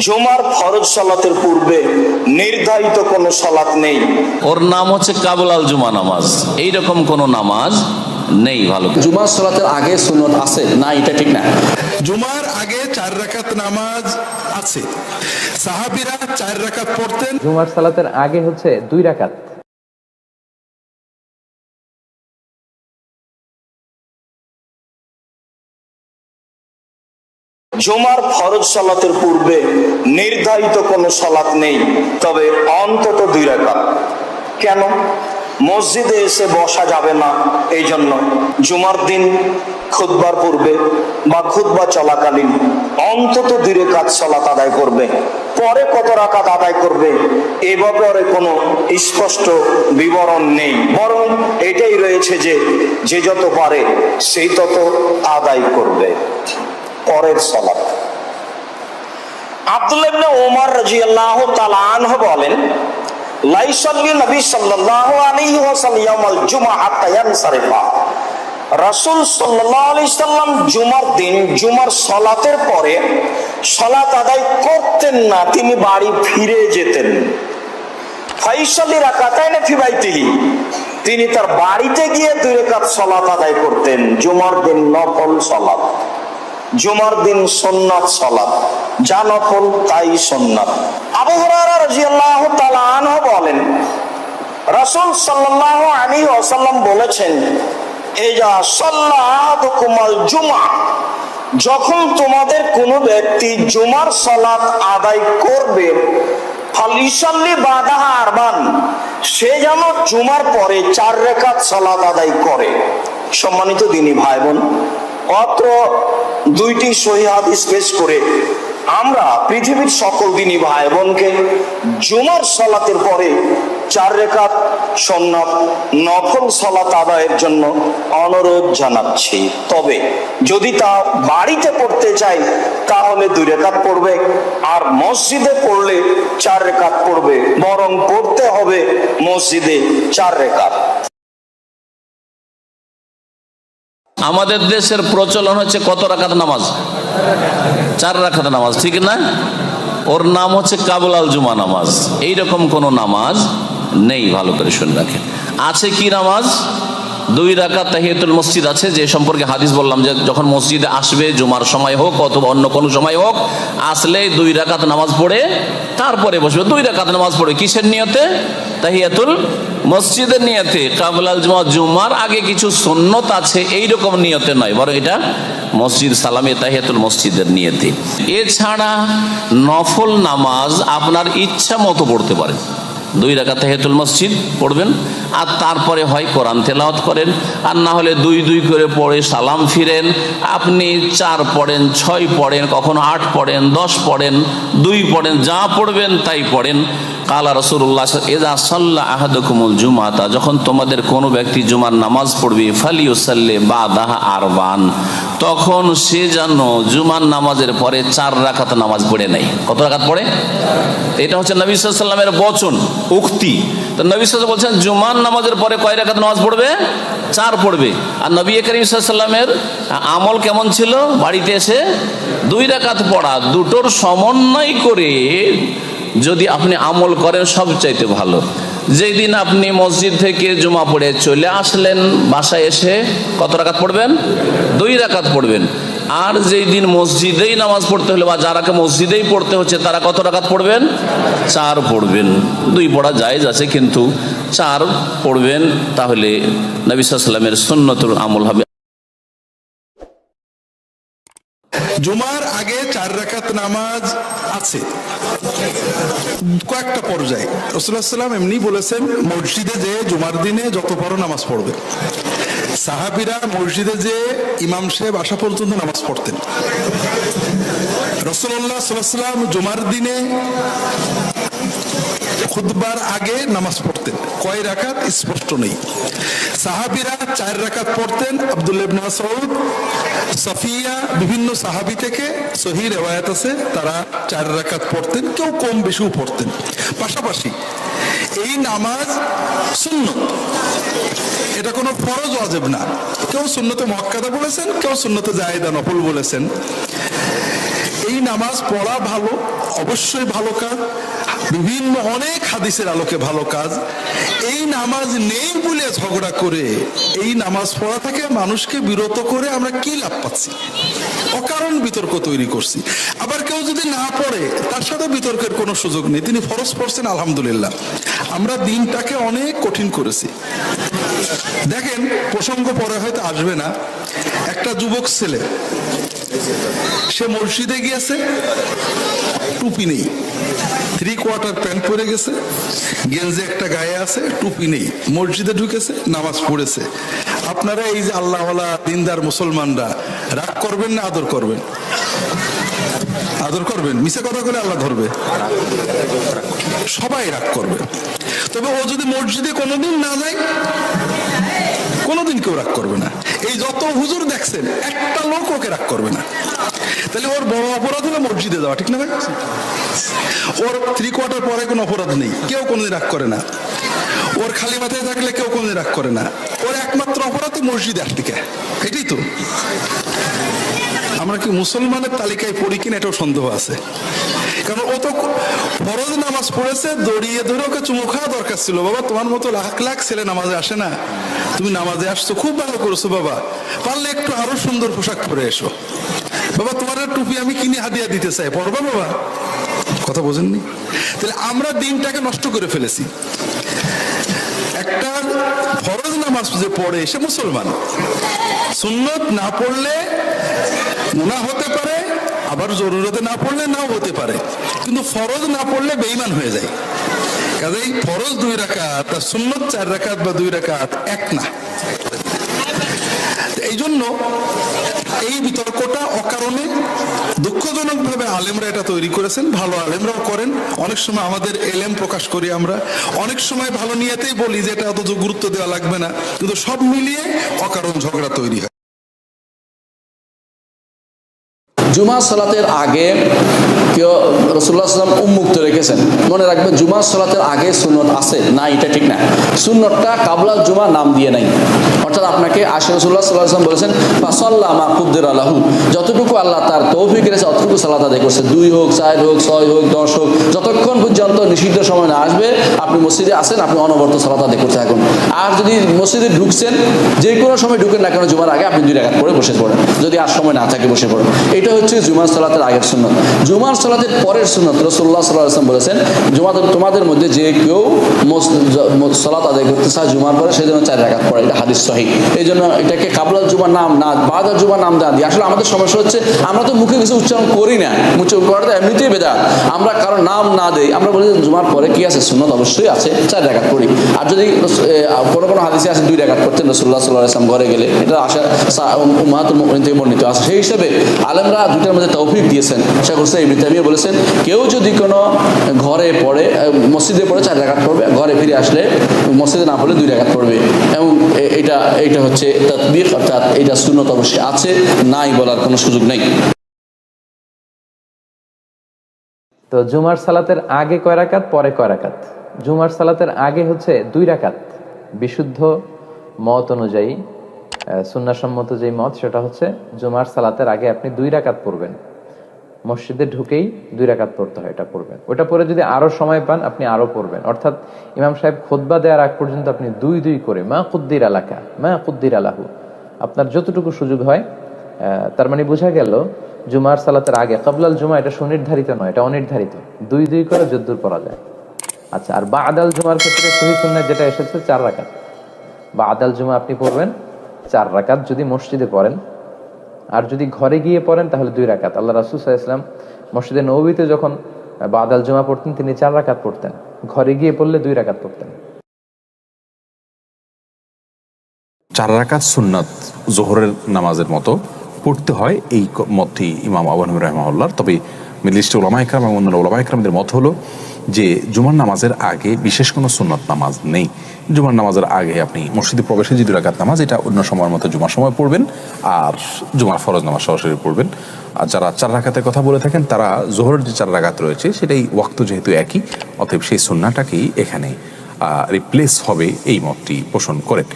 জুমার ফরজ সালাতের পূর্বে নির্ধারিত কোনো সালাত নেই। ওর নাম হচ্ছে কাবুলাল জুমা নামাজ। এইরকম কোনো নামাজ নেই। ভালো, জুমার সালাতের আগে সুন্নত আছে না? এটা ঠিক না। জুমার আগে 4 রাকাত নামাজ আছে। সাহাবীরা 4 রাকাত পড়তেন। জুমার সালাতের আগে হচ্ছে 2 রাকাত। জুমার ফরজ সালাতের পূর্বে নির্ধারিত কোনো সালাত নেই, তবে অন্তত 2 রাকাত। কেন? মসজিদে এসে বসা যাবে না, এই জন্য জুমার দিন খুতবার পূর্বে বা খুতবা চলাকালীন অন্তত 2 রাকাত সালাত আদায় করবে। পরে কত রাকাত আদায় করবে এ ব্যাপারে কোনো স্পষ্ট বিবরণ নেই, বরং এটাই রয়েছে যে যে যত পারে সেই তত আদায় করবে। পরের সালাত, আব্দুল্লাহ ইবনে ওমর রাদিয়াল্লাহু তাআলা আনহু বলেন, লা ইসাল্লি নবী সাল্লাল্লাহু আলাইহি ওয়াসাল্লাম ইয়াউমাল জুমআ হাত্তা ইয়ানসারিফা। রাসূল সাল্লাল্লাহু আলাইহি সাল্লাম জুমার দিন জুমার সালাতের পরে সালাত আদায় করতেন না, তিনি বাড়ি ফিরে যেতেন। ফাইসাল্লি রাকাতাইন ফি বাইতিহি, তিনি তার বাড়িতে গিয়ে 2 রাকাত সালাত আদায় করতেন। জুমার দিন নফল সালাত, জুমার দিন সুন্নাত সালাত, যা নফল তাই সুন্নাত। আবু হুরায়রা রাদিয়াল্লাহু তাআলা আনহু বলেন, রাসূল সাল্লাল্লাহু আলাইহি ওয়াসাল্লাম বলেছেন, ইজা সাল্লা আহাদুকুমাল জুমআ, যখন তোমাদের কোনো ব্যক্তি জুমার সালাত আদায় করবে, ফালিসাল্লি বাদাহা আরবান, সে যেন জুমার পরে 4 রাকাত সালাত আদায় করে। সম্মানিত দিনী ভাই বোন, অত্র 2টি সহিহ হাদিস পেশ করে আমরা পৃথিবীর সকল দিনী ভাই বোনকে জুমার সালাতের পরে 4 রাকাত সুন্নাত নফল সালাত আদায়ের জন্য অনুরোধ জানাচ্ছি। তবে যদি তা বাড়িতে পড়তে চাই তাহলে 2 রাকাত পড়বে, আর মসজিদে পড়লে 4 রাকাত পড়বে, বরং পড়তে হবে মসজিদে 4 রাকাত। আমাদের দেশের প্রচলন হচ্ছে কত রাকাত নামাজ? 4 রাকাত নামাজ, ঠিক না? ওর নাম হচ্ছে কাবুলাল জুমা নামাজ। এইরকম কোনো নামাজ নেই। ভালো করে শুনে রাখেন। আছে কি নামাজ? 2 রাকাত তাহিয়াতুল মসজিদ আছে, যে সম্পর্কে হাদিস বললাম যে যখন মসজিদে আসবে, জুমার সময় হোক অথবা অন্য কোনো সময় হোক, আসলে 2 রাকাত নামাজ পড়ে তারপরে বসবে। 2 রাকাত নামাজ পড়ে কিসের নিয়তে? তাহিয়াতুল মসজিদের নিয়তে। কাবুলাল জুমা, জুমার আগে কিছু সুন্নত আছে এইরকম নিয়তে নয়, বরং এটা মসজিদ সালামে তাহিয়াতুল মসজিদের নিয়তে। এছাড়া নফল নামাজ আপনার ইচ্ছা মতো পড়তে পারেন। 2 রাকাত তাহিয়াতুল মসজিদ পড়বেন, আর তারপরে হয় কোরআন তেলাওয়াত করেন, আর না হলে 2 করে পড়ে সালাম ফিরেন। আপনি 4 পড়েন, 6 পড়েন, কখনো 8 পড়েন, 10 পড়েন, 2 পড়েন, যা পড়বেন তাই পড়েন। কালা রাসূলুল্লাহ, ইযা সাল্লা আহাদুকুমুল জুমাতা, যখন তোমাদের কোনো ব্যক্তি জুমার নামাজ পড়বে, ফালিউসাল্লি বাদাহা আরবান, তখন সে যেন জুমার নামাজের পরে 4 রাকাত নামাজ পড়ে নাই। কত রাকাত পড়ে? এটা হচ্ছে নবী সাল্লাল্লাহু আলাইহি ওয়াসাল্লামের বচন, উক্তি। তো নবী সাল্লাল্লাহু আলাইহি ওয়াসাল্লাম বলছেন জুমার নামাজের পরে কয় রাকাত নামাজ পড়বে? 4 পড়বে। আর নবী করিম সাল্লাল্লাহু আলাইহি ওয়াসাল্লামের আমল কেমন ছিল? বাড়িতে এসে 2 রাকাত পড়া। দুটোর সমন্বয় করে যদি আপনি আমল করেন সবচাইতে ভালো। যেই দিন আপনি মসজিদ থেকে জুমা পড়ে চলে আসলেন, বাসায় এসে কত রাকাত পড়বেন? 2 রাকাত পড়বেন। আর যেই দিন মসজিদেই নামাজ পড়তে হলে বা যারাকে মসজিদেই পড়তে হচ্ছে তারা কত রাকাত পড়বেন? 4 পড়বেন। 2 পড়া জায়েজ আছে, কিন্তু 4 পড়বেন, তাহলে নবী সাল্লাল্লাহু আলাইহি ওয়াসাল্লামের সুন্নতুল আমল হবে। জুমার আগে 4 রাকাত নামাজ আছে কয়েকটা পর্যায়ে। রাসূলুল্লাহ সাল্লাল্লাহু আলাইহি ওয়াসাল্লাম এমনি বলেছেন, মসজিদে যে জুমার দিনে যত পারো নামাজ পড়বে। সাহাবীরা মসজিদে যে ইমাম সাহেব আসা পর্যন্ত নামাজ পড়তেন। রাসূলুল্লাহ সাল্লাল্লাহু আলাইহি ওয়াসাল্লাম জুমার দিনে খুতবার আগে নামাজ পড়তেন। কয় রাকাত স্পষ্ট নেই। সাহাবীরা 4 রাকাত পড়তেন। আব্দুল্লাহ ইবনে মাসউদ, সাফিয়া, বিভিন্ন সাহাবী থেকে সহিহ riwayat আছে, তারা 4 রাকাত পড়তেন, কেউ কম বেশিও পড়তেন। পাশাপাশি এই নামাজ সুন্নত, এটা কোনো ফরজ ওয়াজিব না। কেউ সুন্নতে মুআক্কাদা বলেছেন, কেউ সুন্নতে জায়েদা নফল বলেছেন। এই নামাজ পড়া ভালো, অবশ্যই ভালো কাজ, বিভিন্ন অনেক হাদিসের আলোকে ভালো কাজ। এই নামাজ নেই বলে ঝগড়া করে এই নামাজ পড়া থেকে মানুষকে বিরত করে আমরা কি লাভ পাচ্ছি? অকারণ বিতর্ক তৈরি করছি। আবার কেউ যদি না পড়ে তার সাথে বিতর্কের কোনো সুযোগ নেই, তিনি ফরজ পড়ছেন আলহামদুলিল্লাহ। আমরা দিনটাকে অনেক কঠিন করেছি। দেখেন, প্রসঙ্গ পরে হয়তো আসবে না, একটা যুবক ছেলে সে মসজিদে গিয়েছে, টুপি নেই, 3/4 প্যান্ট পরে গেছে, গেঞ্জি একটা গায়ে আছে, টুপি নেই, মসজিদে ঢুকেছে, নামাজ পড়েছে। আপনারা এই যে আল্লাহওয়ালা দিনদার মুসলমানরা রাগ করবেন না আদর করবেন? আদর করবেন। মিছে কথা বলে আল্লাহ ধরবে, সবাই রাগ করবে। তবে ও যদি মসজিদে কোনোদিন না যায়, কোনোদিন কেউ রাগ করবে না। এই যত হুজুর দেখছেন, একটা লোক ওকে রাগ করবে না। তাহলে ওর বড় অপরাধ হলো মসজিদে যাওয়া, ঠিক না ভাই? ওর 3/4 পরে কোনো অপরাধ নেই, কেউ কোনোদিন রাগ করে না। ওর খালি মাথায় থাকলে কেউ কোনোদিন রাগ করে না। ওর একমাত্র অপরাধ মসজিদে আসতে, এটাই তো। আমরা কি মুসলমানের তালিকায় পড়ি কিনা এটাও সন্দেহ আছে, কারণ ও তো ফরজ নামাজ পড়েছে, দড়িয়ে ধরে ওকে চুমু খাওয়া দরকার ছিল। বাবা, তোমার মতো লাখ লাখ ছেলে নামাজে আসে না, তুমি নামাজে আসছো, খুব ভালো করেছো বাবা, পারলে একটু আরো সুন্দর পোশাক পরে এসো। বাবা, তোমার টুপি আমি কিনে হাদিয়া দিতে চাই, পড়বা বাবা। কথা বোঝেননি? তাহলে আমরা দিনটাকে নষ্ট করে ফেলেছি। একটা ফরজ নামাজ যে পড়ে সে মুসলমান, সুন্নত না পড়লে গুনাহ হতে পারে, আবার জরুরতে না পড়লে নাও হতে পারে, কিন্তু ফরজ না পড়লে বেঈমান হয়ে যায়। কাজেই ফরজ 2 রাকাত আর সুন্নত 4 রাকাত বা 2 রাকাত এক না। এই জন্য এই বিতর্কটা অকারণে দুঃখজনক ভাবে আলেমরা এটা তৈরি করেছেন। ভালো আলেমরাও করেন, অনেক সময় আমাদের এলেম প্রকাশ করি আমরা, অনেক সময় ভালো নিয়েতেই বলি যে এটা অত গুরুত্ব দেওয়া লাগবে না, কিন্তু সব মিলিয়ে অকারণ ঝগড়া তৈরি হয়। জুমা সালাতের আগে কেউ রাসূলুল্লাহ সাল্লাল্লাহু আলাইহি ওয়াসাল্লাম উন্মুক্ত রেখেছেন। মনে রাখবেন, জুমা সালাতের আগে সুন্নত আছে না, এটা ঠিক না। সুন্নতটা কাবলা জুমা নাম দিয়ে নাই, অর্থাৎ আপনাকে আশি রাসূলুল্লাহ সাল্লাল্লাহু আলাইহি ওয়াসাল্লাম বলেছেন ফাসাল্লা মা কুদ্দিরা লাহু, যতটুকু আল্লাহ তার তৌফিক রেখেছে অতটুকু সালাত আদায় করছে। 2 হোক, 4 হোক, 6 হোক, 10 হোক, যতক্ষণ পর্যন্ত নিষিদ্ধ সময় না আসবে আপনি মসজিদে আসেন, আপনি অনবরত সালাত আদায় করতে থাকুন। আর যদি মসজিদে ঢুকছেন, যে কোনো সময় ঢুকেন না কেন, জুমার আগে আপনি 2 রাকাত পড়ে বসে পড়েন, যদি আর সময় না থাকে বসে পড়েন। এটা হচ্ছে জুমার সালাতের আগের সুন্নত। জুমার সালাতের পরের সুন্নত রাসূলুল্লাহ সাল্লাল্লাহু আলাইহি ওয়াসাল্লাম বলেছেন, তোমাদের মধ্যে যে কেউ সালাত আদায় করতে চায় জুমার পরে, সেই জন্য 4 রাকাত পড়ে। এটা হাদিস সহিহ। এই জন্য এটাকে কাবলাল জুমার নাম না, বাদাল জুমার নাম দেওয়া দিয়ে আসলে আমাদের সমস্যা হচ্ছে, আমরা তো মুখে কিছু উচ্চারণ করি না, উচ্চারণ করাটা এমনিতেই বেদাত। আমরা কারো নাম না দেই, আমরা বলি জুমার পরে কি আছে, সুন্নত অবশ্যই আছে, 4 রাকাত পড়ি। আর যদি কোনো হাদিসে আছে 2 রাকাত পড়তেন রাসূলুল্লাহ সাল্লাল্লাহু আলাইহি ওয়াসাল্লাম ঘরে গেলে, এটা আশা উম্মাহাতুল মুমিনিন থেকে বর্ণিত আছে। সেই হিসেবে আলেমরা দুইটার মধ্যে তৌফিক দিয়েছেন। শেখ হোসেন ইবনে তাইমিয়া বলেছেন, কেউ যদি কোনো ঘরে পড়ে, মসজিদে পড়ে 4 রাকাত পড়বে, ঘরে ফিরে আসলে মসজিদে না পড়লে 2 রাকাত পড়বে। এবং এটা হচ্ছে তাতবিক, অর্থাৎ এটা সুন্নত অবশ্যই আছে, নাই বলার কোনো সুযোগ নেই। তো জুমার সালাতের আগে কয় রাকাত, পরে কয় রাকাত? জুমার সালাতের আগে হচ্ছে 2 রাকাত। বিশুদ্ধ মত অনুযায়ী, সুন্নাহসম্মত যে মত, সেটা হচ্ছে জুমার সালাতের আগে আপনি 2 রাকাত পড়বেন। মসজিদে ঢুকেই 2 রাকাত পড়তে হয়, এটা পড়বেন। ওটা পরে যদি আরো সময় পান আপনি আরো পড়বেন, অর্থাৎ ইমাম সাহেব খুতবা দেওয়ার আগ পর্যন্ত আপনি 2 করে মা কুদ্দির আলাকা মা কুদ্দির আলাহু, আপনার যতটুকু সুযোগ হয়। তার মানে বোঝা গেল জুমার সালাতের আগে কাবলাল জুমা এটা সুনির্ধারিত নয়, এটা অনির্ধারিত। 2 করে যদ্দূর পড়া যায়। আচ্ছা, আর বাদাল জুমার ক্ষেত্রে সহিহ সুন্নাহ যেটা এসেছে 4 রাকাত। বাদাল জুমা আপনি পড়বেন 4 রাকাত যদি মসজিদে পড়েন, আর যদি ঘরে গিয়ে পড়েন তাহলে 2 রাকাত। আল্লাহ রাসূল সাল্লাল্লাহু আলাইহি ওয়াসাল্লাম মসজিদে নববীতে যখন বাদাল জুমা পড়তেন তিনি 4 রাকাত পড়তেন, ঘরে গিয়ে পড়লে 2 রাকাত পড়তেন। 4 রাকাত সুন্নাত জোহরের নামাজের মতো পড়তে হয়, এই মতটি ইমাম আবু হানিফা রাহিমাহুল্লাহর। তবে মিডল ইস্টের উলামা ইকরাম এবং অন্যান্য উলামা ইকরামদের মত হলো যে জুমার নামাজের আগে বিশেষ কোনো সুন্নত নামাজ নেই। জুমার নামাজের আগে আপনি মসজিদে প্রবেশে যে 2 রাকাত নামাজ, এটা অন্য সময়ের মতো জুমার সময় পড়বেন, আর জুমার ফরজ নামাজ সরাসরি পড়বেন। আর যারা 4 রাকাতের কথা বলে থাকেন, তারা জোহরের যে 4 রাকাত রয়েছে সেটাই ওয়াক্ত যেহেতু একই, অতএব সেই সুন্নাহটাকেই এখানে রিপ্লেস হবে, এই মতটি পোষণ করেন।